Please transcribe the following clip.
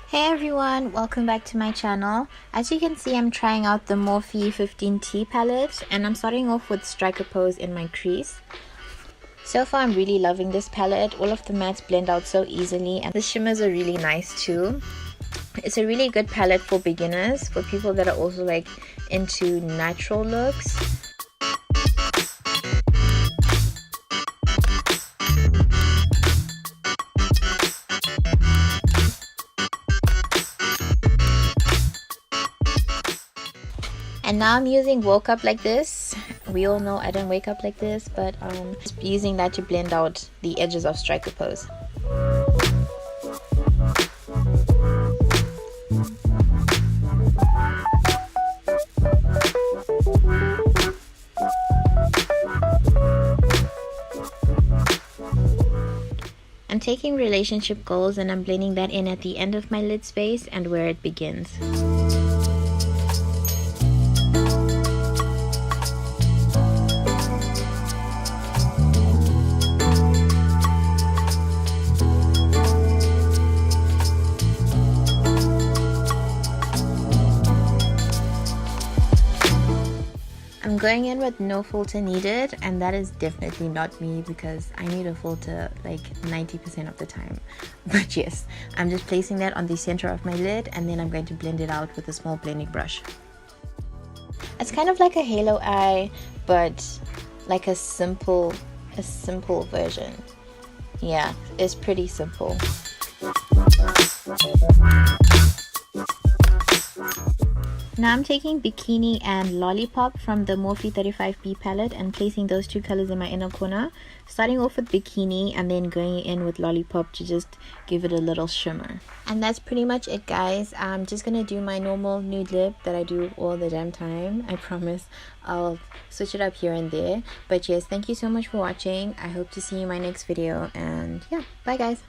Hey everyone, welcome back to my channel. As you can see, I'm trying out the Morphe 15T palette and I'm starting off with Striker Pose in my crease. So far I'm really loving this palette. All of the mattes blend out so easily and the shimmers are really nice too. It's a really good palette for beginners, for people that are also like into natural looks. And now I'm using Woke Up Like This. We all know I don't wake up like this, but just using that to blend out the edges of Striker Pose. I'm taking relationship goals and I'm blending that in at the end of my lid space and where it begins. I'm going in with no filter needed, and that is definitely not me because I need a filter like 90% of the time. But yes, I'm just placing that on the center of my lid and then I'm going to blend it out with a small blending brush. It's kind of like a halo eye, but like a simple version. Yeah, it's pretty simple. Now I'm taking Bikini and Lollipop from the Morphe 35B palette and placing those two colors in my inner corner. Starting off with Bikini and then going in with Lollipop to just give it a little shimmer. And that's pretty much it, guys. I'm just gonna do my normal nude lip that I do all the damn time. I promise I'll switch it up here and there. But yes, thank you so much for watching. I hope to see you in my next video, and yeah, bye guys.